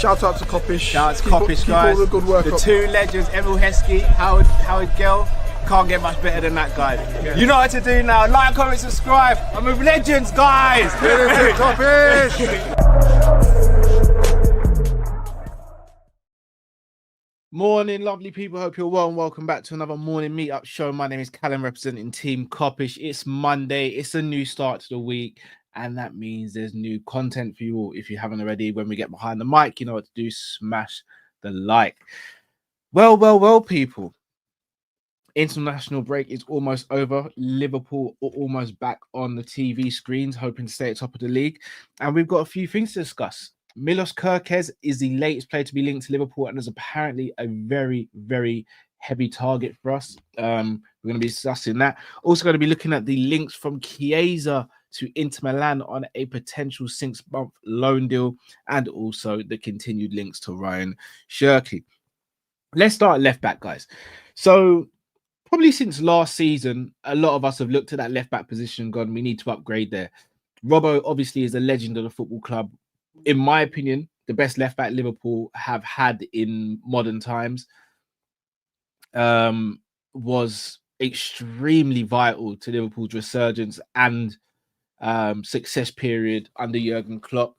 Shout out to Kop-Ish. Shout out to Kopish, guys. Keep all the good work the up. two legends, Emil Heskey, Howard Gill. Can't get much better than that, guys. Yeah. You know what to do now. Like, comment, subscribe. I'm with legends, guys. Kopish. Morning, lovely people. Hope you're well and welcome back to another morning meetup show. My name is Callum, representing Team Kop-Ish. It's Monday. It's a new start to the week, and that means there's new content for you all. If you haven't already, when we get behind the mic, you know what to do. Smash the like. Well, people. International break is almost over. Liverpool are almost back on the TV screens, hoping to stay at top of the league. And we've got a few things to discuss. Milos Kerkez is the latest player to be linked to Liverpool and is apparently a very, very heavy target for us. We're going to be discussing that. Also going to be looking at the links from Chiesa to Inter Milan on a potential 6-month loan deal, and also the continued links to Ryan Cherki. Let's start at left back, guys. So probably since last season, a lot of us have looked at that left back position and gone, we need to upgrade there. Robbo obviously is a legend of the football club. In my opinion, the best left back Liverpool have had in modern times, was extremely vital to Liverpool's resurgence and success period under Jurgen Klopp,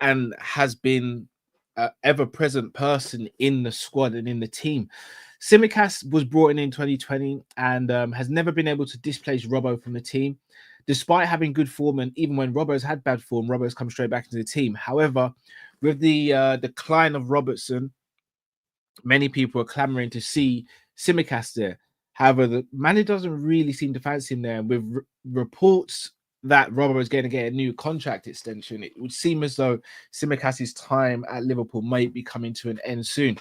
and has been an ever-present person in the squad and in the team. Tsimikas was brought in 2020 and has never been able to displace Robbo from the team. Despite having good form, and even when Robbo's had bad form, Robbo's come straight back into the team. However, with the decline of Robertson, many people are clamoring to see Tsimikas there. However, the manager doesn't really seem to fancy him there. And with reports that Robbo is going to get a new contract extension, it would seem as though Tsimikas' time at Liverpool might be coming to an end soon.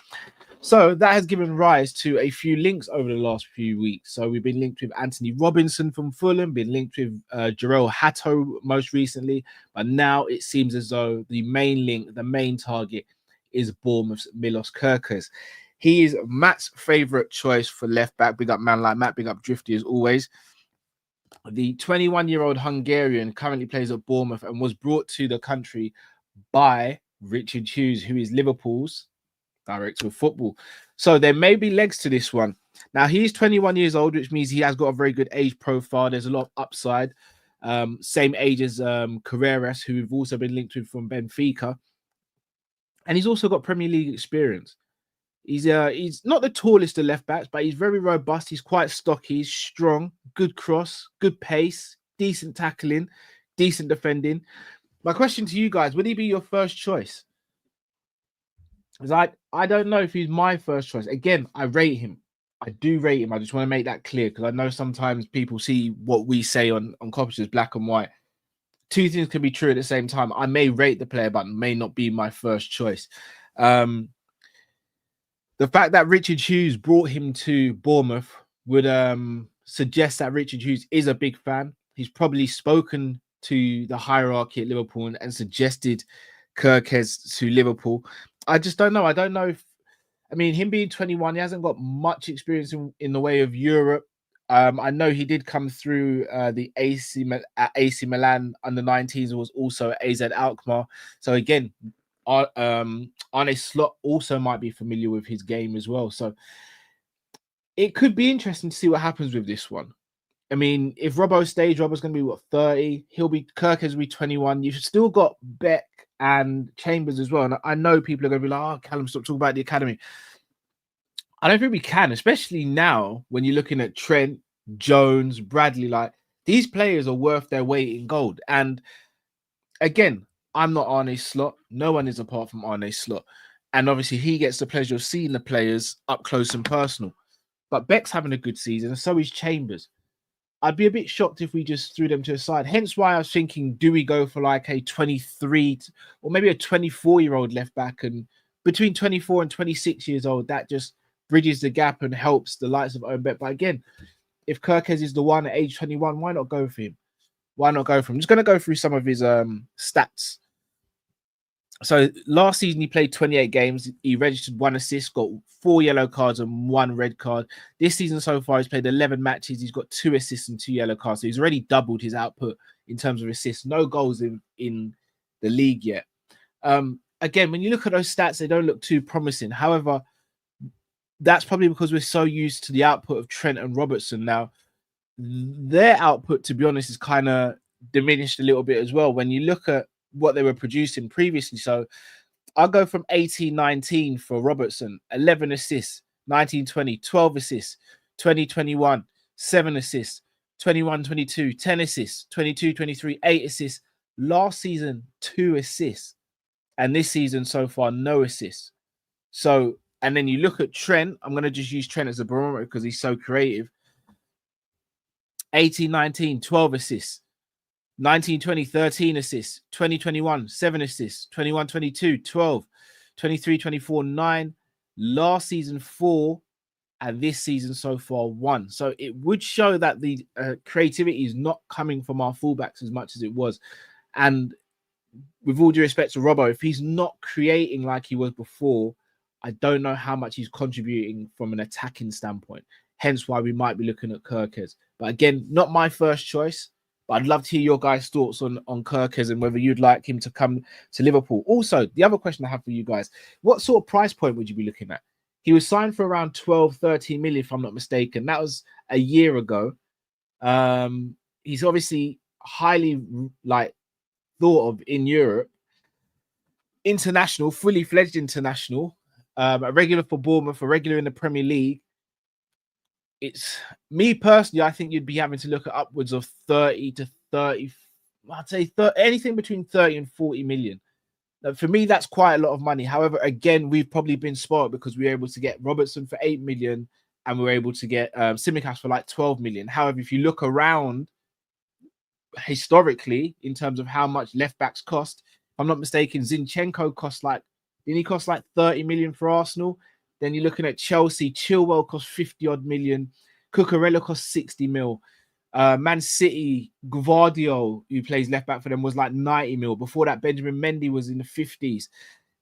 So that has given rise to a few links over the last few weeks. So we've been linked with Anthony Robinson from Fulham, been linked with Jarell Hatto most recently, but now it seems as though the main link, the main target is Bournemouth's Milos Kerkez. He is Matt's favourite choice for left back. Big up man like Matt, big up Drifty as always. The 21-year-old Hungarian currently plays at Bournemouth and was brought to the country by Richard Hughes, who is Liverpool's director of football. So there may be legs to this one. Now, he's 21 years old, which means he has got a very good age profile. There's a lot of upside. Same age as Carreras, who we've also been linked with from Benfica. And he's also got Premier League experience. He's not the tallest of left backs, but he's very robust. He's quite stocky. He's strong, good cross, good pace, decent tackling, decent defending. My question to you guys, would he be your first choice? Because I don't know if he's my first choice. Again, I rate him. I do rate him. I just want to make that clear because I know sometimes people see what we say on Kopish as black and white. Two things can be true at the same time. I may rate the player, but may not be my first choice. The fact that Richard Hughes brought him to Bournemouth would suggest that Richard Hughes is a big fan. He's probably spoken to the hierarchy at Liverpool and suggested Kerkez to Liverpool. I just don't know. I don't know if, I mean, him being 21, he hasn't got much experience in the way of Europe. I know he did come through the AC Milan under 19s and was also at AZ Alkmaar. So again, Arne Slot also might be familiar with his game as well. So it could be interesting to see what happens with this one. I mean, if Robbo stays, Robbo's going to be, 30? Kerkez will be 21. You've still got Beck and Chambers as well. And I know people are going to be like, oh, Callum, stop talking about the academy. I don't think we can, especially now when you're looking at Trent, Jones, Bradley. Like, these players are worth their weight in gold. And again, I'm not Arne Slot. No one is apart from Arne Slot. And obviously, he gets the pleasure of seeing the players up close and personal. But Beck's having a good season, and so is Chambers. I'd be a bit shocked if we just threw them to the side. Hence why I was thinking, do we go for like a 23 or maybe a 24-year-old left back? And between 24 and 26 years old, that just bridges the gap and helps the likes of Owen Beck. But again, if Kerkez is the one at age 21, why not go for him? Why not go for him? I'm just going to go through some of his stats. So last season, he played 28 games. He registered 1 assist, got 4 yellow cards and 1 red card. This season so far, he's played 11 matches. He's got 2 assists and 2 yellow cards. So he's already doubled his output in terms of assists. No goals in the league yet. again, when you look at those stats, they don't look too promising. However, that's probably because we're so used to the output of Trent and Robertson now. Their output, to be honest, is kind of diminished a little bit as well when you look at what they were producing previously. So I'll go from 18-19 for Robertson, 11 assists, 19-20, 12 assists, 20-21, 7 assists, 21-22, 10 assists, 22-23, 8 assists. Last season, 2 assists. And this season so far, no assists. So, and then you look at Trent. I'm going to just use Trent as a barometer because he's so creative. 18-19, 12 assists. 19-20, 13 assists. 20-21, 7 assists. 21-22, 12. 23-24, 9. Last season, 4. And this season so far, 1. So it would show that the creativity is not coming from our fullbacks as much as it was. And with all due respect to Robbo, if he's not creating like he was before, I don't know how much he's contributing from an attacking standpoint. Hence why we might be looking at Kerkez. But again, not my first choice. But I'd love to hear your guys' thoughts on Kerkez and whether you'd like him to come to Liverpool. Also, the other question I have for you guys, what sort of price point would you be looking at? He was signed for around 12, 13 million, if I'm not mistaken. That was a year ago. He's obviously highly thought of in Europe. International, fully fledged international. A regular for Bournemouth, a regular in the Premier League. It's me personally, I think you'd be having to look at upwards of 30 to 30. I'd say anything between 30 and 40 million. Now, for me, that's quite a lot of money. However, again, we've probably been spoiled because we were able to get Robertson for 8 million and we were able to get Tsimikas for like 12 million. However, if you look around historically in terms of how much left backs cost, if I'm not mistaken, Zinchenko didn't he cost like 30 million for Arsenal? Then you're looking at Chelsea. Chilwell cost 50 odd million. Cucurella cost 60 mil. Man City, Gvardiol, who plays left back for them, was like 90 mil. Before that, Benjamin Mendy was in the 50s.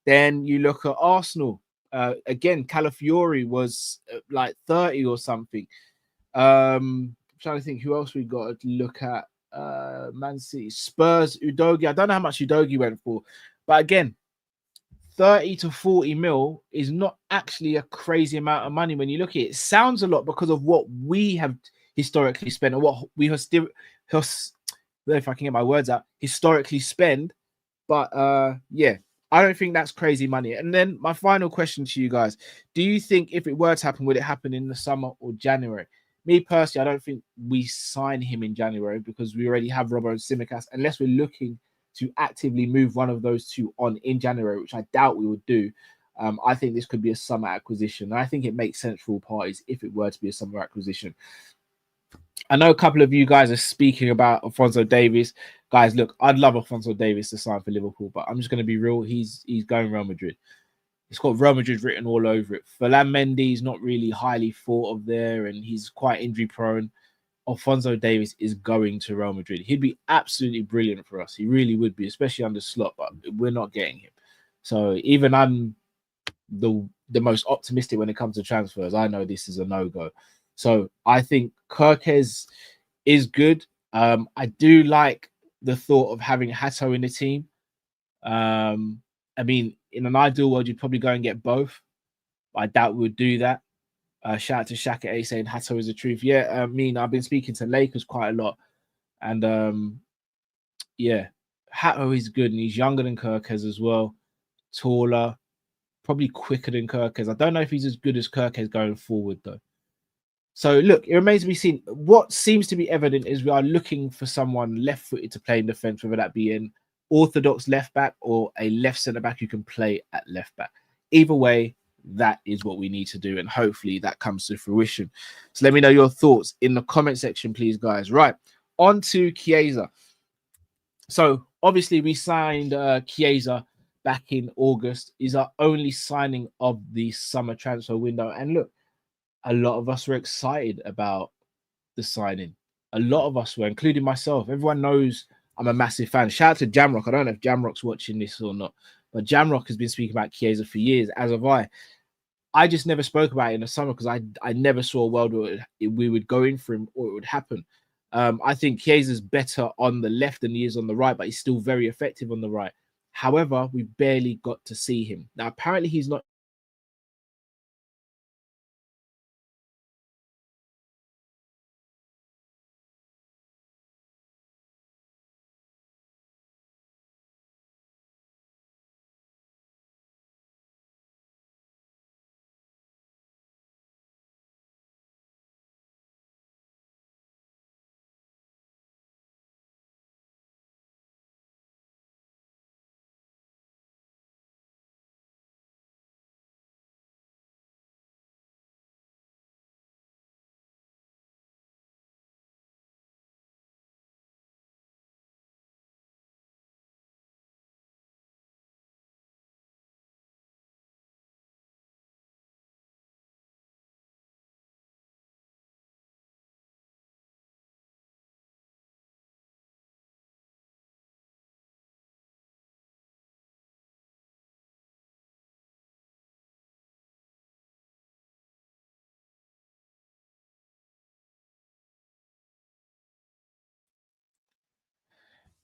Then you look at Arsenal. Again, Calafiori was like 30 or something. I'm trying to think who else we got to look at. Man City, Spurs, Udogi. I don't know how much Udogi went for. But again, 30 to 40 mil is not actually a crazy amount of money when you look at it. It sounds a lot because of what we have historically spent, or what we have still, if I can get my words out, historically spend. But yeah, I don't think that's crazy money. And then my final question to you guys, do you think if it were to happen, would it happen in the summer or January? Me personally, I don't think we sign him in January because we already have Robbo and Tsimikas, unless we're looking to actively move one of those two on in January, which I doubt we would do. I think this could be a summer acquisition. And I think it makes sense for all parties if it were to be a summer acquisition. I know a couple of you guys are speaking about Alphonso Davies. Guys, look, I'd love Alphonso Davies to sign for Liverpool, but I'm just going to be real. He's going Real Madrid. It's got Real Madrid written all over it. Ferland Mendy's not really highly thought of there, and he's quite injury prone. Alphonso Davies is going to Real Madrid. He'd be absolutely brilliant for us. He really would be, especially under Slot, but we're not getting him. So even I'm the most optimistic when it comes to transfers. I know this is a no-go. So I think Kerkez is good. I do like the thought of having Hato in the team. I mean, in an ideal world, you'd probably go and get both. I doubt we would do that. Shout out to Shaka A saying Hato is the truth. Yeah, I mean, I've been speaking to Lakers quite a lot. And yeah, Hato is good and he's younger than Kerkez as well. Taller, probably quicker than Kerkez. I don't know if he's as good as Kerkez going forward though. So look, it remains to be seen. What seems to be evident is we are looking for someone left-footed to play in defence, whether that be an orthodox left back or a left centre back who can play at left back. Either way, that is what we need to do, and hopefully that comes to fruition. So let me know your thoughts in the comment section, please, guys. Right, on to Chiesa. So obviously we signed Chiesa back in August. Is our only signing of the summer transfer window, and look, a lot of us were excited about the signing. A lot of us were, including myself. Everyone knows I'm a massive fan. Shout out to Jamrock. I don't know if Jamrock's watching this or not, but Jamrock has been speaking about Chiesa for years, as have I. I just never spoke about it in the summer because I never saw a world where we would go in for him or it would happen. I think Chiesa's better on the left than he is on the right, but he's still very effective on the right. However, we barely got to see him. Now, apparently, he's not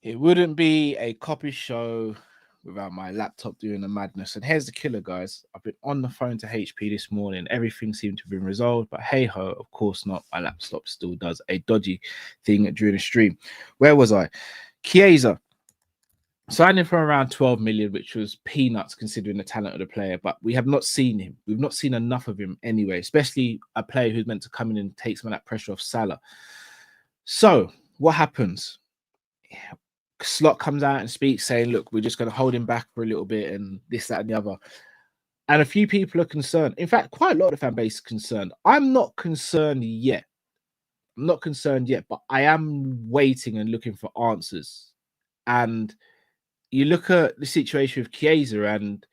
It wouldn't be a copy show without my laptop doing the madness. And here's the killer, guys. I've been on the phone to HP this morning. Everything seemed to have been resolved, but hey ho, of course not. My laptop still does a dodgy thing during the stream. Where was I? Chiesa signing for around 12 million, which was peanuts considering the talent of the player, but we have not seen him. We've not seen enough of him anyway, especially a player who's meant to come in and take some of that pressure off Salah. So what happens? Slot comes out and speaks saying, look, we're just going to hold him back for a little bit and this, that, and the other. And a few people are concerned. In fact, quite a lot of the fan base is concerned. I'm not concerned yet. But I am waiting and looking for answers. And you look at the situation with Chiesa and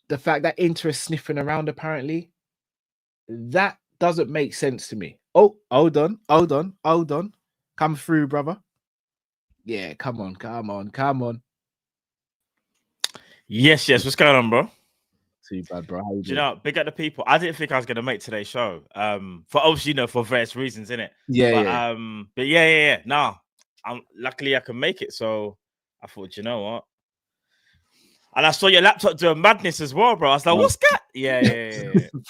the fact that Inter is sniffing around, apparently, that doesn't make sense to me. Oh, hold on. Come through, brother. Yeah, come on. Yes. What's going on, bro? Too bad, bro. How you Do you doing? know, big up the people. I didn't think I was gonna make today's show. For obviously, for various reasons, innit? Yeah. But yeah. No, luckily I can make it. So I thought, you know what? And I saw your laptop doing madness as well, bro. I was like, what's that? Yeah.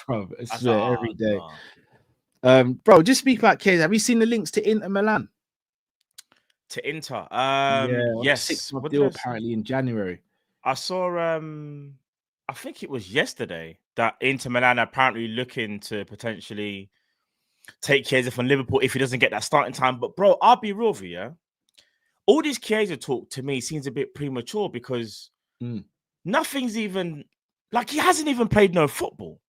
Bro, I I was swear, like, every day. no. Bro, just speak about Chiesa. Have you seen the links to Inter Milan? To Inter. Yes. 6-month What deal did I see? apparently in January. I saw I think it was yesterday that Inter Milan are apparently looking to potentially take Chiesa from Liverpool if he doesn't get that starting time. But bro, I'll be real with you, yeah. All this Chiesa talk to me seems a bit premature because nothing's even like he hasn't even played no football.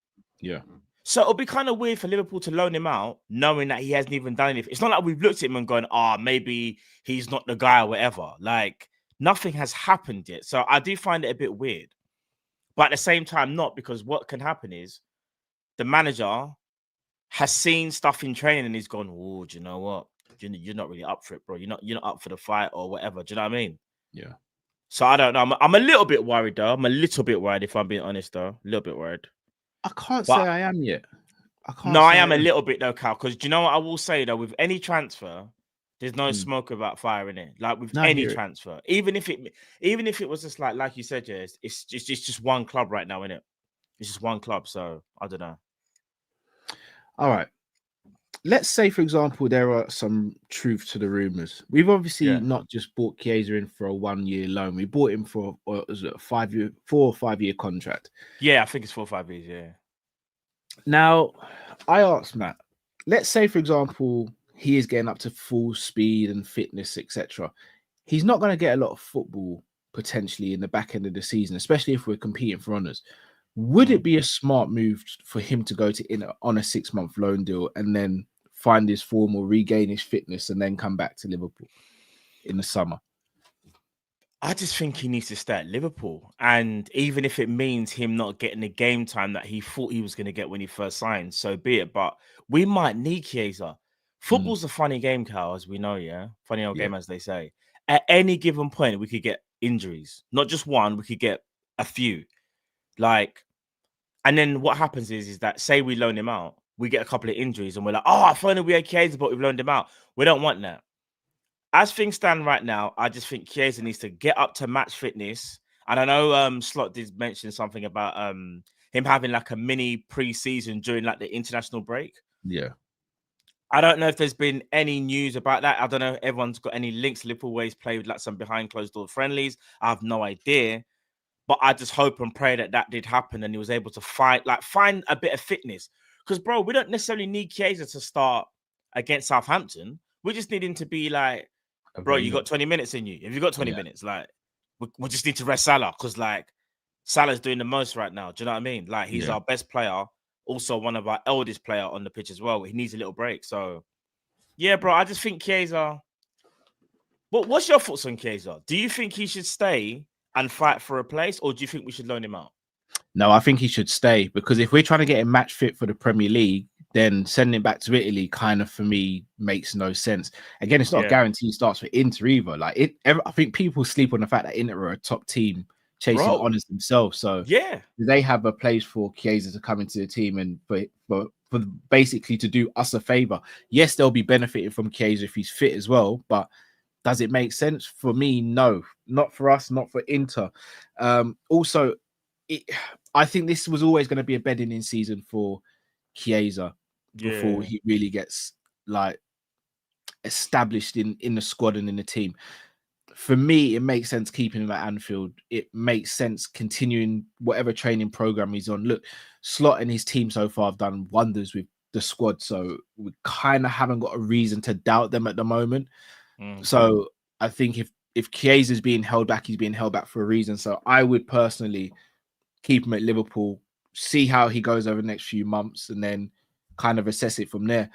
Yeah. So it'll be kind of weird for Liverpool to loan him out, knowing that he hasn't even done anything. It's not like we've looked at him and gone, maybe he's not the guy or whatever. Like nothing has happened yet. So I do find it a bit weird. But at the same time, not, because what can happen is the manager has seen stuff in training and he's gone, oh, do you know what? You're not really up for it, bro. You're not up for the fight or whatever. Do you know what I mean? Yeah. So I don't know. I'm a little bit worried though. I'm a little bit worried if I'm being honest though. A little bit worried. I can't say I am yet. I am a little bit though, Cal. Because do you know what I will say though? With any transfer, there's no smoke about fire in it. Like with any transfer, even if it was just like you said, yeah, it's just one club right now, innit? It's just one club. So I don't know. All right. Let's say, for example, there are some truth to the rumors. We've obviously not just bought Chiesa in for a 1-year loan. We bought him for a 4 or 5 year contract. Yeah, I think it's 4 or 5 years. Yeah. Now, I asked Matt. Let's say, for example, he is getting up to full speed and fitness, etc. He's not going to get a lot of football potentially in the back end of the season, especially if we're competing for honours. Would it be a smart move for him to go to Inter on a 6-month loan deal and then find his form or regain his fitness and then come back to Liverpool in the summer? I just think he needs to stay at Liverpool. And even if it means him not getting the game time that he thought he was going to get when he first signed, so be it. But we might need Chiesa. Football's a funny game, Cal, as we know, yeah? Funny old game, as they say. At any given point, we could get injuries. Not just one, we could get a few. And then what happens is that, say we loan him out, we get a couple of injuries and we're like, if only we had Chiesa, but we've loaned him out. We don't want that. as things stand right now, I just think Chiesa needs to get up to match fitness. And I know Slot did mention something about him having like a mini pre-season during like the international break. Yeah. I don't know if there's been any news about that. I don't know if everyone's got any links. Liverpool always play with like some behind closed door friendlies. I have no idea. But I just hope and pray that that did happen and he was able to find a bit of fitness. Because, bro, we don't necessarily need Chiesa to start against Southampton. We just need him to be like, bro, you got 20 minutes in you. If you got 20 minutes, like, we just need to rest Salah because, like, Salah's doing the most right now. Do you know what I mean? Like, he's our best player, also one of our eldest player on the pitch as well. He needs a little break. So, yeah, bro, I just think Chiesa. What's your thoughts on Chiesa? Do you think he should stay and fight for a place, or do you think we should loan him out? No, I think he should stay because if we're trying to get him match fit for the Premier League, then sending him back to Italy kind of for me makes no sense. Again, it's not a guarantee he starts for Inter either. Like I think people sleep on the fact that Inter are a top team chasing honours themselves. So they have a place for Chiesa to come into the team and for basically to do us a favour. Yes, they'll be benefiting from Chiesa if he's fit as well, but does it make sense? For me, no. Not for us, not for Inter. Also, I think this was always going to be a bedding in season for Chiesa before he really gets like established in the squad and in the team. For me, it makes sense keeping him at Anfield. It makes sense continuing whatever training program he's on. Look, Slot and his team so far have done wonders with the squad, so we kind of haven't got a reason to doubt them at the moment. So I think if Chiesa is being held back, he's being held back for a reason. So I would personally keep him at Liverpool, see how he goes over the next few months, and then kind of assess it from there.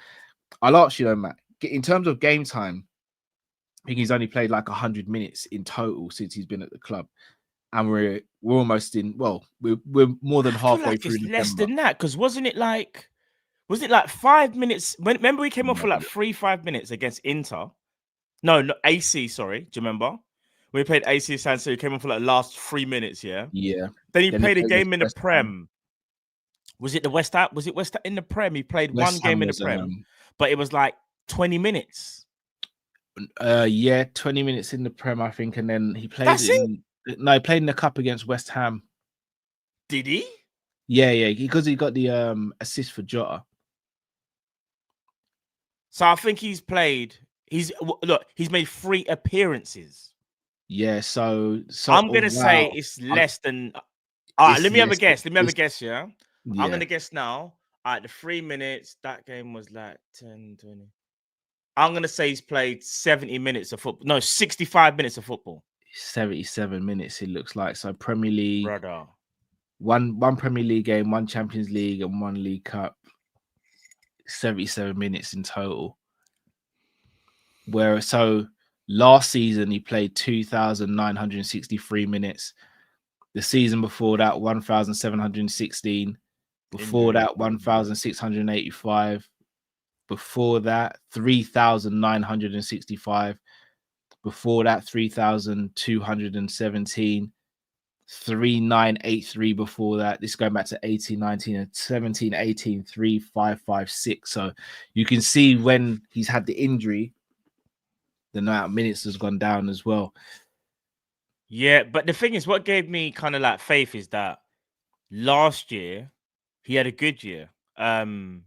I'll ask you though, Matt, in terms of game time, I think he's only played like 100 minutes in total since he's been at the club, and we're almost in. Well, we're more than halfway through. It's less than that because wasn't it like 5 minutes? Remember we came off for like 5 minutes against Inter. No, AC. Sorry, do you remember? We played AC San Siro. He came on for like last 3 minutes. Yeah. Then he played a game in the Prem. Was it the West Ham? Was it West Ham in the Prem? He played one game in the Prem, but it was like 20 minutes. 20 minutes in the Prem, I think, and then he played. He played in the Cup against West Ham. Did he? Yeah, because he got the assist for Jota. So I think he's played. He's made 3 appearances. Yeah, so I'm gonna say it's less than. All right, let me have a guess. Yeah, I'm gonna guess now. All right, the 3 minutes. That game was like 10, 20. I'm gonna say he's played 70 minutes of football. No, 65 minutes of football. 77 minutes. It looks like so. Premier League, brother. One Premier League game, 1 Champions League, and 1 League Cup. 77 minutes in total. So last season he played 2,963 minutes. The season before that, 1,716. Before that, 1,685. Before that, 3,965. Before that, 3,217. 3,983 before that. This is going back to 18, 19, and 17, 18, 3, 5, 5, 6. So you can see when he's had the injury, the amount of minutes has gone down as well. Yeah, but the thing is, what gave me kind of like faith is that last year he had a good year.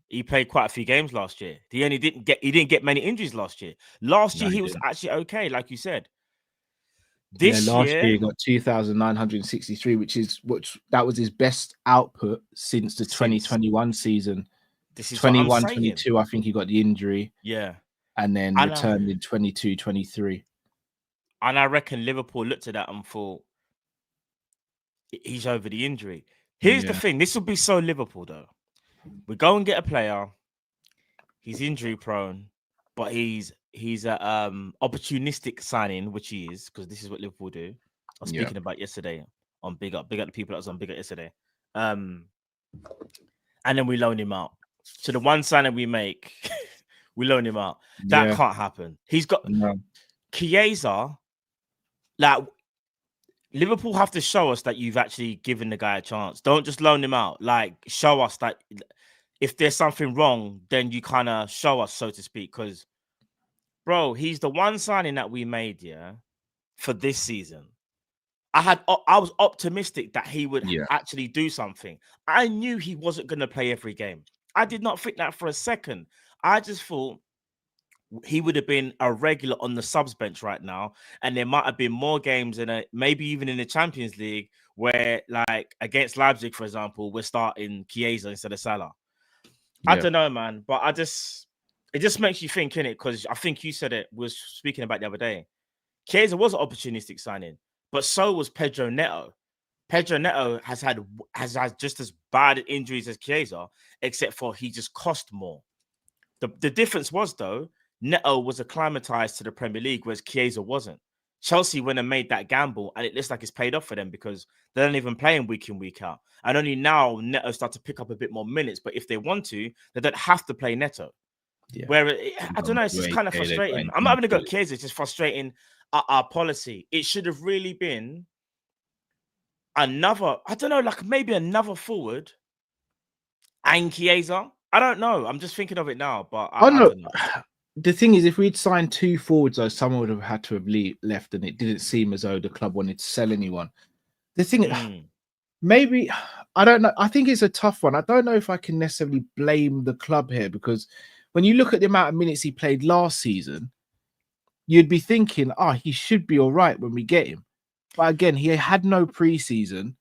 He played quite a few games last year. He didn't get many injuries last year. Last year he was actually okay, like you said. Last year he got 2,963, which was his best output since the 2021 season. This is 21-22, I think he got the injury. Yeah. And then returned in 22-23. And I reckon Liverpool looked at that and thought, he's over the injury. Here's the thing. This will be so Liverpool, though. We go and get a player. He's injury prone, but he's a opportunistic signing, which he is, because this is what Liverpool do. I was speaking about yesterday on Big Up the people that was on Big Up yesterday. And then we loan him out. So the one signing we make, we loan him out. That can't happen. He's got Chiesa. Like, Liverpool have to show us that you've actually given the guy a chance. Don't just loan him out. Like, show us that if there's something wrong, then you kind of show us, so to speak, because bro, he's the one signing that we made, for this season. I was optimistic that he would Yeah. actually do something. I knew he wasn't going to play every game. I did not think that for a second. I just thought he would have been a regular on the subs bench right now, and there might have been more games maybe even in the Champions League where, like against Leipzig, for example, we're starting Chiesa instead of Salah. I don't know, man, but it just makes you think, innit? Because I think you said it was speaking about the other day. Chiesa was an opportunistic signing, but so was Pedro Neto. Pedro Neto has had just as bad injuries as Chiesa, except for he just cost more. The difference was, though, Neto was acclimatized to the Premier League, whereas Chiesa wasn't. Chelsea went and made that gamble, and it looks like it's paid off for them because they don't even play him week in, week out. And only now Neto start to pick up a bit more minutes. But if they want to, they don't have to play Neto. Yeah. Where I don't know, it's just kind of frustrating. I'm not going to go Chiesa, it's just frustrating. Our policy. It should have really been another, I don't know, like maybe another forward and Chiesa. I don't know. I'm just thinking of it now, but I don't know. The thing is, if we'd signed 2 forwards, though, someone would have had to have left, and it didn't seem as though the club wanted to sell anyone. The thing, maybe, I don't know. I think it's a tough one. I don't know if I can necessarily blame the club here, because when you look at the amount of minutes he played last season, you'd be thinking, he should be all right when we get him. But again, he had no preseason.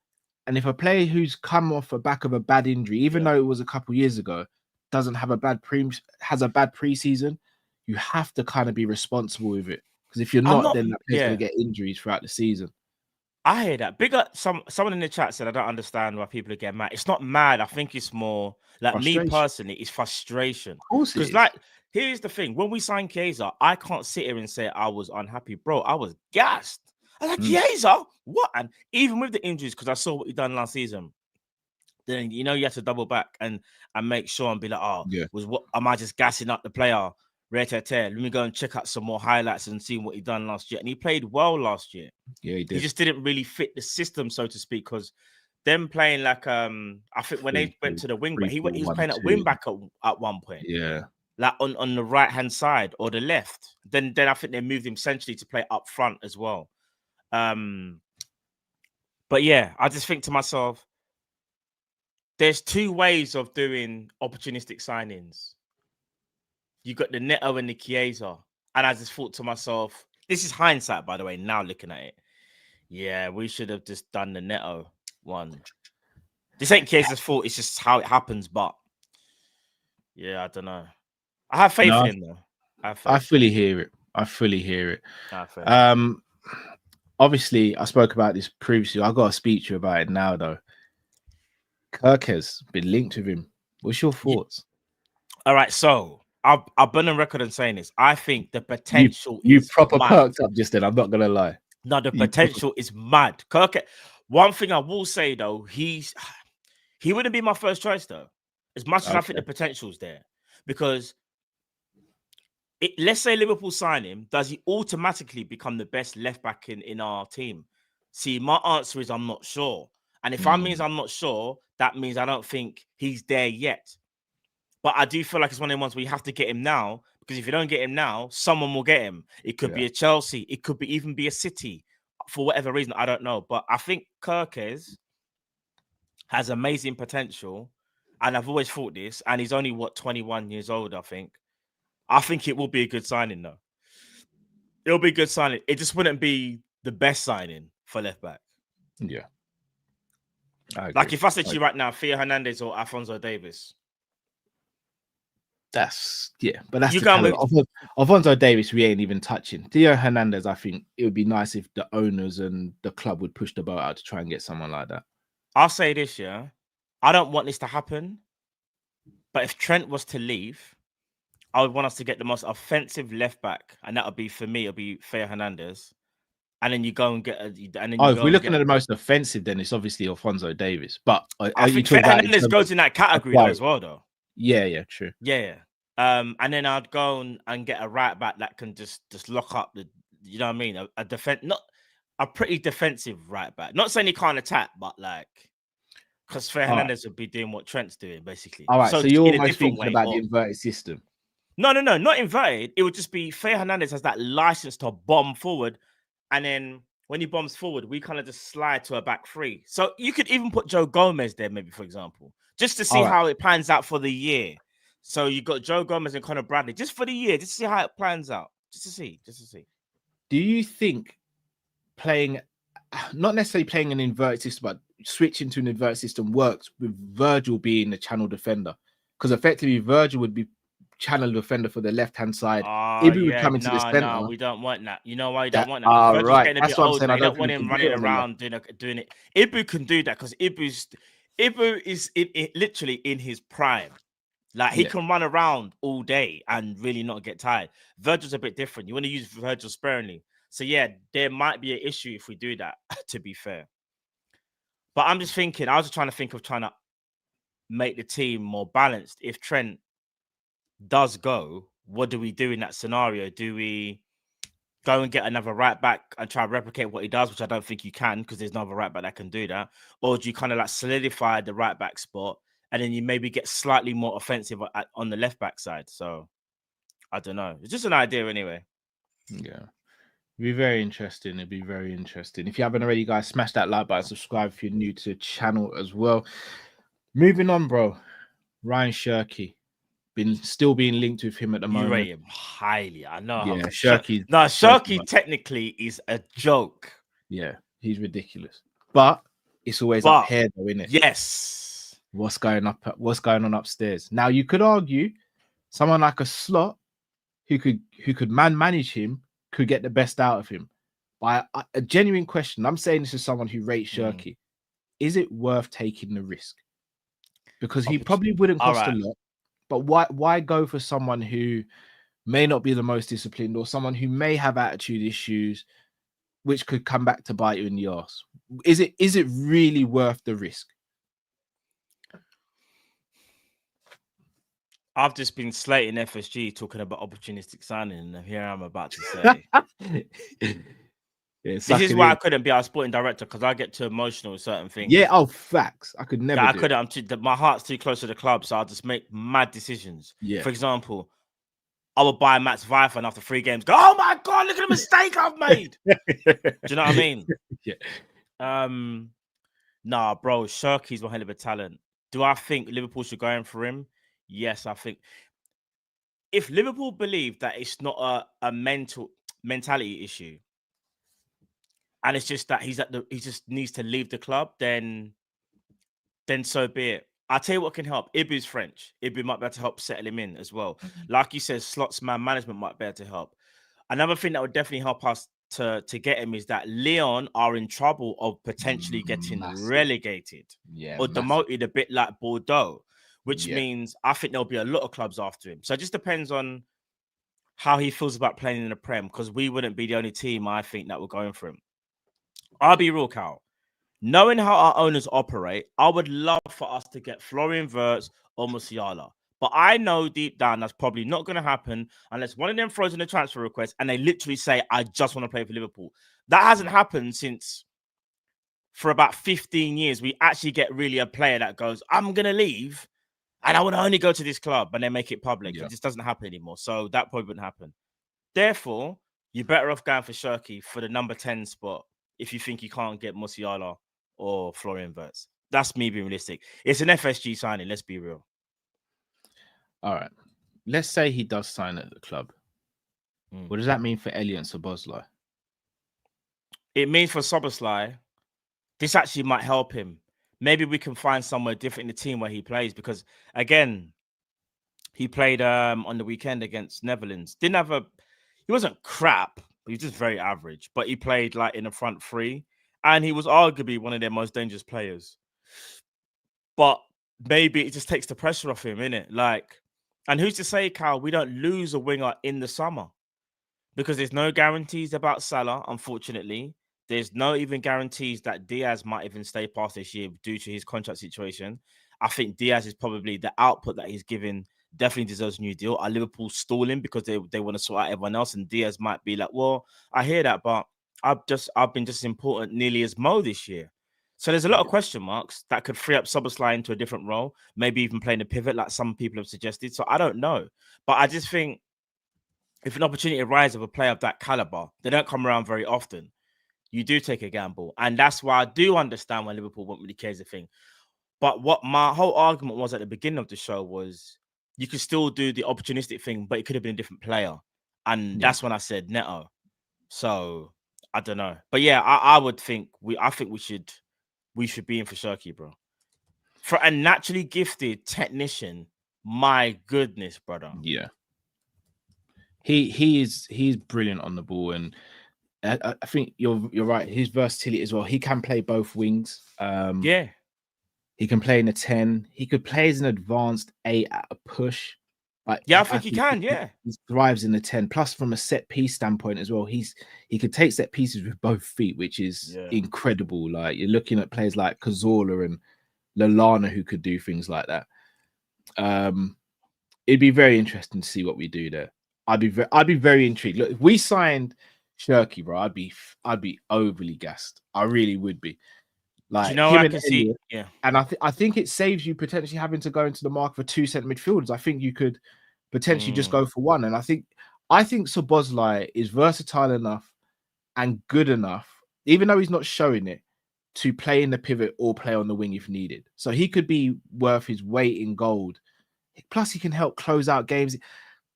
And if a player who's come off the back of a bad injury, even though it was a couple years ago, doesn't have has a bad preseason, you have to kind of be responsible with it. Because if you're not, then that player's going to get injuries throughout the season. I hear that. Big up, someone in the chat said, I don't understand why people are getting mad. It's not mad. I think it's more like me personally, it's frustration. Of course, because like, here's the thing: when we signed Chiesa, I can't sit here and say I was unhappy, bro. I was gassed. I was like, Chiesa, what? And even with the injuries, because I saw what he done last season, then you have to double back and make sure and be like, am I just gassing up the player? Let me go and check out some more highlights and see what he done last year. And he played well last year. Yeah, he did. He just didn't really fit the system, so to speak, because them playing like I think when they went to the wing back, he was playing at wing back at one point. Yeah. Like on the right hand side or the left. Then I think they moved him centrally to play up front as well. But yeah, I just think to myself, there's 2 ways of doing opportunistic signings. You got the Neto and the Chiesa. And I just thought to myself, this is hindsight, by the way, now looking at it. Yeah, we should have just done the Neto one. This ain't Chiesa's fault. It's just how it happens. But yeah, I don't know. I have faith in him, though. I fully hear it. Obviously, I spoke about this previously. I got to speak to you about it now, though. Kerkez been linked with him. What's your thoughts? All right, so I've been on record and saying this. I think the potential you proper perked up just then. I'm not gonna lie. No, the potential is mad. Kerkez. One thing I will say though, he wouldn't be my first choice though. As much as I think the potential's there, because let's say Liverpool sign him, does he automatically become the best left back in our team? See, my answer is I'm not sure. And if that means I'm not sure, that means I don't think he's there yet. But I do feel like it's one of the ones where you have to get him now, because if you don't get him now, someone will get him. It could be a Chelsea. It could even be a City for whatever reason. I don't know. But I think Kerkez has amazing potential. And I've always thought this. And he's only, 21 years old, I think. I think it will be a good signing, though. It'll be a good signing. It just wouldn't be the best signing for left back. Yeah. Like if I said to you right now, Theo Hernandez or Alphonso Davies. But that's Alphonso Davies. We ain't even touching. Theo Hernandez. I think it would be nice if the owners and the club would push the boat out to try and get someone like that. I'll say this, I don't want this to happen, but if Trent was to leave, I would want us to get the most offensive left back, and that would be for me. It'll be Theo Hernandez, and then you go and get. If we're looking at the most offensive, then it's obviously Alphonso Davies. But I think Theo Hernandez goes in that category as well, though. Yeah, true. Yeah. And then I'd go and get a right back that can just lock up the, you know what I mean? A defense, not a pretty defensive right back. Not saying he can't attack, but like, because Hernandez would be doing what Trent's doing, basically. All right, so you're almost thinking about the inverted system. No, not inverted. It would just be Faye Hernandez has that license to bomb forward, and then when he bombs forward, we kind of just slide to a back three. So you could even put Joe Gomez there, maybe for example, just to see All right. how it plans out for the year. So you got Joe Gomez and Conor Bradley just for the year, just to see how it plans out, just to see. Do you think playing, not necessarily playing an inverted system, but switching to an inverted system works with Virgil being the channel defender? Because effectively Virgil would be channel defender for the left-hand side. Ibu would come into the center. No, we don't want that. You know why you don't want that? Virgil's Right. getting a That's bit what I'm older. saying. I You don't don't want think him he can do running it on around doing it. Ibu can do that because Ibu is literally in his prime. Like he can run around all day and really not get tired. Virgil's a bit different. You want to use Virgil sparingly. So yeah, there might be an issue if we do that, to be fair. But I'm just thinking, I was just trying to make the team more balanced. If Trent does go, what do we do in that scenario? Do we go and get another right back and try to replicate what he does, which I don't think you can because there's no other right back that can do that? Or do you kind of like solidify the right back spot and then you maybe get slightly more offensive on the left back side? So I don't know. It's just an idea anyway. Yeah. It'd be very interesting. It'd be very interesting. If you haven't already, guys, smash that like button, subscribe if you're new to the channel as well. Moving on, bro. Ryan Cherki. Still being linked with him at the moment. You rate him highly. I know. Yeah, Cherki. No, Cherki technically is a joke. Yeah, he's ridiculous. But it's always up here, though, isn't it? Yes. What's going on upstairs? Now you could argue someone like a Slot who could manage him could get the best out of him. But a genuine question. I'm saying this is someone who rates Cherki. Is it worth taking the risk? Because he probably wouldn't cost a lot. But why go for someone who may not be the most disciplined or someone who may have attitude issues, which could come back to bite you in the arse? Is it really worth the risk? I've just been slating FSG talking about opportunistic signing, and here I'm about to say. This is why I couldn't be our sporting director because I get too emotional with certain things. Yeah, facts. I could never. I couldn't. My heart's too close to the club, so I'll just make mad decisions. Yeah. For example, I would buy Max Vifan after 3 games. Go, oh my god, look at the mistake I've made. Do you know what I mean? Yeah. Nah, bro, Cherki's one hell of a talent. Do I think Liverpool should go in for him? Yes, I think. If Liverpool believe that it's not a mentality issue, and it's just that he just needs to leave the club, then so be it. I'll tell you what can help. Ibu's French. Ibu might be able to help settle him in as well. Like you said, Slot's man management might be able to help. Another thing that would definitely help us to get him is that Lyon are in trouble of potentially getting relegated or demoted a bit like Bordeaux, which means I think there'll be a lot of clubs after him. So it just depends on how he feels about playing in the Prem, because we wouldn't be the only team, I think, that were going for him. I'll be real, Cal. Knowing how our owners operate, I would love for us to get Florian Wirtz or Musiala. But I know deep down that's probably not going to happen unless one of them throws in a transfer request and they literally say, I just want to play for Liverpool. That hasn't happened for about 15 years. We actually get really a player that goes, I'm going to leave and I want to only go to this club, and they make it public. It just doesn't happen anymore. So that probably wouldn't happen. Therefore, you're better off going for Cherki for the number 10 spot if you think you can't get Musiala or Florian Wirtz. That's me being realistic. It's an FSG signing, let's be real. All right. Let's say he does sign at the club. What does that mean for Elliot and Szoboszlai? It means for Szoboszlai, this actually might help him. Maybe we can find somewhere different in the team where he plays, because again, he played on the weekend against Netherlands. He wasn't crap, but he was just very average. But he played like in the front three, and he was arguably one of their most dangerous players. But maybe it just takes the pressure off him, innit? Like, and who's to say, Cal, we don't lose a winger in the summer? Because there's no guarantees about Salah, unfortunately. There's no even guarantees that Diaz might even stay past this year due to his contract situation. I think Diaz is probably the output that he's given definitely deserves a new deal. Are Liverpool stalling because they want to sort out everyone else? And Diaz might be like, well, I hear that, but I've been just as important nearly as Mo this year. So there's a lot of question marks that could free up Szoboszlai into a different role, maybe even playing a pivot like some people have suggested. So I don't know. But I just think if an opportunity arises of a player of that caliber, they don't come around very often. You do take a gamble. And that's why I do understand why Liverpool won't really care the thing. But what my whole argument was at the beginning of the show was you could still do the opportunistic thing, but it could have been a different player. And that's when I said Neto. So I don't know. But yeah, I would think we should be in for Cherki, bro. For a naturally gifted technician, my goodness, brother. Yeah. He's brilliant on the ball, and I think you're right. His versatility as well. He can play both wings. Yeah. He can play in a 10. He could play as an advanced 8 at a push. Like, yeah, I think he can. Yeah, he thrives in the 10. Plus, from a set piece standpoint as well, he could take set pieces with both feet, which is incredible. Like, you're looking at players like Cazorla and Lallana who could do things like that. It'd be very interesting to see what we do there. I'd be very intrigued. Look, if we signed Cherki, bro, I'd be overly gassed. I really would be. Like, you know, I can see, yeah. And I think it saves you potentially having to go into the market for 2 centre midfielders. I think you could potentially just go for one. And I think Szoboszlai is versatile enough and good enough, even though he's not showing it, to play in the pivot or play on the wing if needed. So he could be worth his weight in gold. Plus, he can help close out games.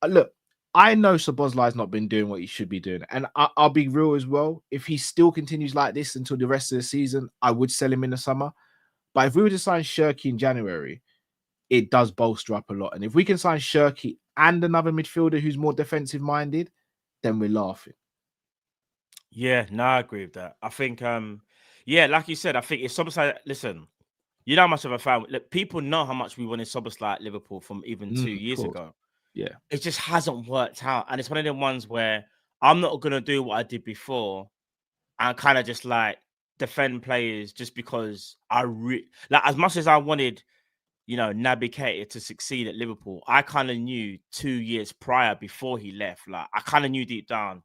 Look, I know Szoboszlai's not been doing what he should be doing. And I'll be real as well. If he still continues like this until the rest of the season, I would sell him in the summer. But if we were to sign Cherki in January, it does bolster up a lot. And if we can sign Cherki and another midfielder who's more defensive-minded, then we're laughing. Yeah, no, I agree with that. I think, yeah, like you said, I think if Szoboszlai, listen, you know how much of a fan. Look, people know how much we wanted Szoboszlai at Liverpool from even 2 years ago. Yeah, it just hasn't worked out, and it's one of them ones where I'm not gonna do what I did before and kind of just like defend players just because like as much as I wanted, you know, Naby Keita to succeed at Liverpool, I kind of knew 2 years prior before he left, like I kind of knew deep down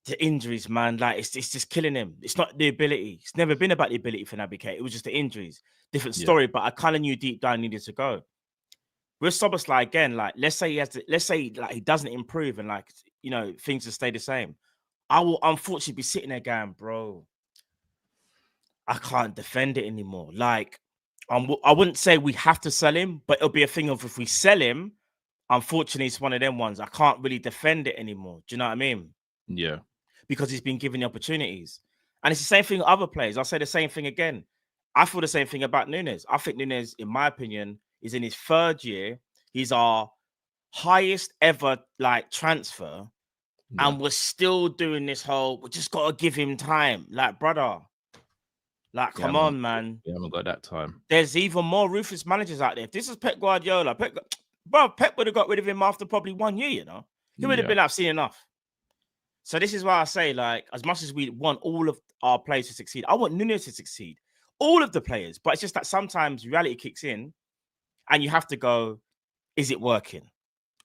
the injuries, man, like it's just killing him. It's not the ability. It's never been about the ability for Naby Keita. It was just the injuries. Different story, but I kind of knew deep down he needed to go. With Szoboszlai again, like let's say like he doesn't improve and like, you know, things will stay the same. I will unfortunately be sitting there going, bro, I can't defend it anymore. Like, I wouldn't say we have to sell him, but it'll be a thing of if we sell him, unfortunately, it's one of them ones. I can't really defend it anymore. Do you know what I mean? Yeah. Because he's been given the opportunities. And it's the same thing with other players. I'll say the same thing again. I feel the same thing about Nunes. I think Nunes, in my opinion, is in his 3rd year. He's our highest ever like transfer. Yeah. And we're still doing this whole, we just got to give him time. Like, brother, like, come on, man. We haven't got that time. There's even more ruthless managers out there. If this is Pep Guardiola, Pep would have got rid of him after probably 1 year, you know? He would have been, I've seen enough. So this is why I say, like, as much as we want all of our players to succeed, I want Nunes to succeed. All of the players. But it's just that sometimes reality kicks in and you have to go, is it working?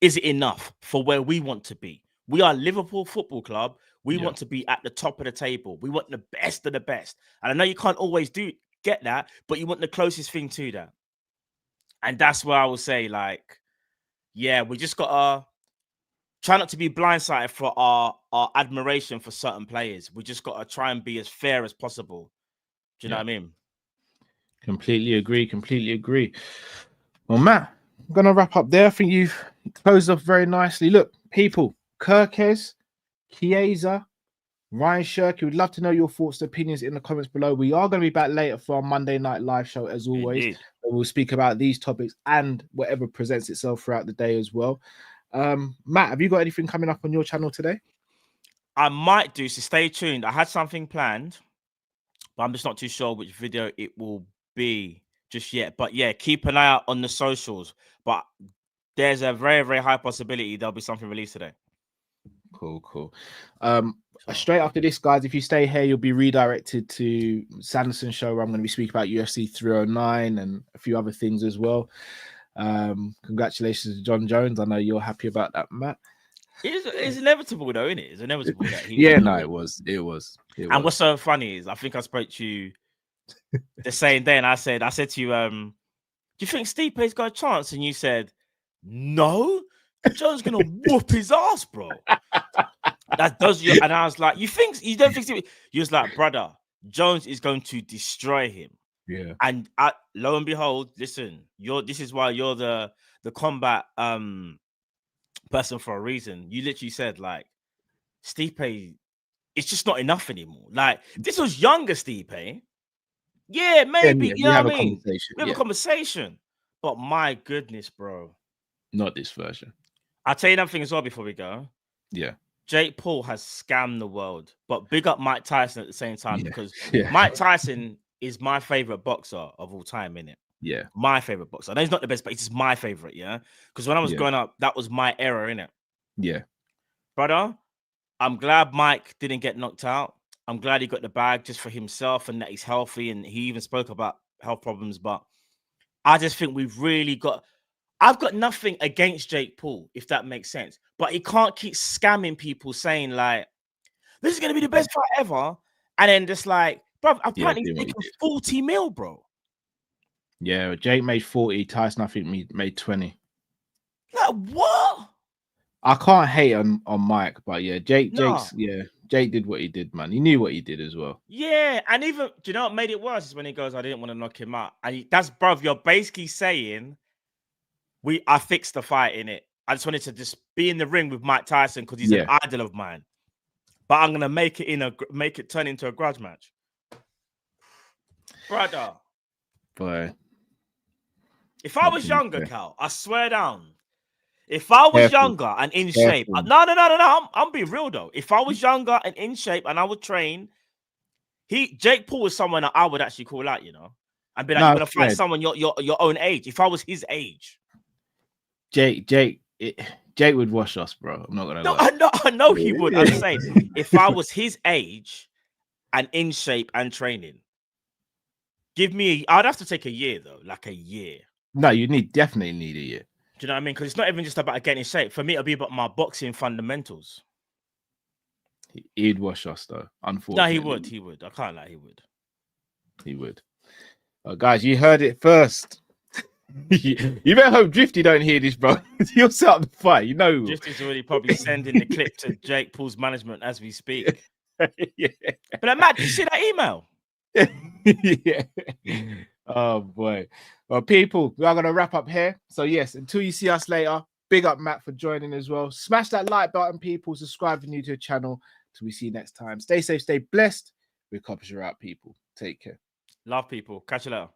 Is it enough for where we want to be? We are Liverpool Football Club. We want to be at the top of the table. We want the best of the best. And I know you can't always get that, but you want the closest thing to that. And that's where I will say, like, yeah, we just got to try not to be blindsided for our admiration for certain players. We just got to try and be as fair as possible. Do you know what I mean? Completely agree. Well, Matt, I'm going to wrap up there. I think you've closed off very nicely. Look, people, Kerkez, Chiesa, Ryan Cherki, we'd love to know your thoughts and opinions in the comments below. We are going to be back later for our Monday night live show, as always. We'll speak about these topics and whatever presents itself throughout the day as well. Matt, have you got anything coming up on your channel today? I might do, so stay tuned. I had something planned, but I'm just not too sure which video it will be just yet. But yeah, keep an eye out on the socials. But there's a very, very high possibility there'll be something released today. Cool. Straight after this, guys, if you stay here, you'll be redirected to Sanderson's show, where I'm going to be speaking about UFC 309 and a few other things as well. Congratulations to John Jones. I know you're happy about that, Matt. It's inevitable, though, isn't it? It's inevitable that it was. And what's so funny is, I think I spoke to you the same day, and I said to you, do you think Stipe's got a chance? And you said, no, Jones gonna whoop his ass, bro. That does you. And I was like, you don't think Stipe? You was like, brother, Jones is going to destroy him. Yeah. And lo and behold, listen, this is why you're the combat person for a reason. You literally said like Stipe, it's just not enough anymore. Like this was younger Stipe. Yeah, maybe you know what I mean. We have a conversation, but my goodness, bro, not this version. I'll tell you another thing as well before we go. Yeah, Jake Paul has scammed the world, but big up Mike Tyson at the same time because Yeah. Mike Tyson is my favorite boxer of all time, innit? Yeah, my favorite boxer. I know he's not the best, but he's my favorite. Yeah, because when I was growing up, that was my era, innit? Yeah, brother. I'm glad Mike didn't get knocked out. I'm glad he got the bag just for himself and that he's healthy. And he even spoke about health problems. But I just think we've really got. I've got nothing against Jake Paul, if that makes sense. But he can't keep scamming people saying like, "This is gonna be the best fight ever," and then just like, bro, apparently he's making 40 mil, bro. Yeah, Jake made 40. Tyson, I think, made 20. Like what? I can't hate on Mike, but yeah, Jake did what he did, man. He knew what he did as well. Yeah, and even do you know what made it worse is when he goes, "I didn't want to knock him out," and that's bruv. You're basically saying, I fixed the fight in it. I just wanted to just be in the ring with Mike Tyson because he's an idol of mine. But I'm gonna make it turn into a grudge match, brother. Boy. If I was younger, Cal, I swear down. If I was younger and in shape, no, I'm being real though. If I was younger and in shape and I would train, Jake Paul is someone that I would actually call out, you know, and be like, you're gonna fight someone your own age. If I was his age, Jake would wash us, bro. I'm not gonna lie. I know he would. I'm saying if I was his age and in shape and training, I'd have to take a year though, like a year. No, you definitely need a year. Do you know what I mean? Because it's not even just about getting in shape. For me, it'll be about my boxing fundamentals. He'd wash us though, unfortunately. No, he would. I can't lie, he would. Guys, you heard it first. You better hope Drifty don't hear this, bro. He'll set up the fight, you know. Drifty's already probably sending the clip to Jake Paul's management as we speak. Yeah. But Matt, did you see that email? Yeah. Oh boy. Well, people, we are going to wrap up here. So yes, until you see us later, big up Matt for joining as well. Smash that like button, people. Subscribe if you're new to the channel. Till we see you next time. Stay safe, stay blessed. We're Kopish out, people. Take care. Love, people. Catch you later.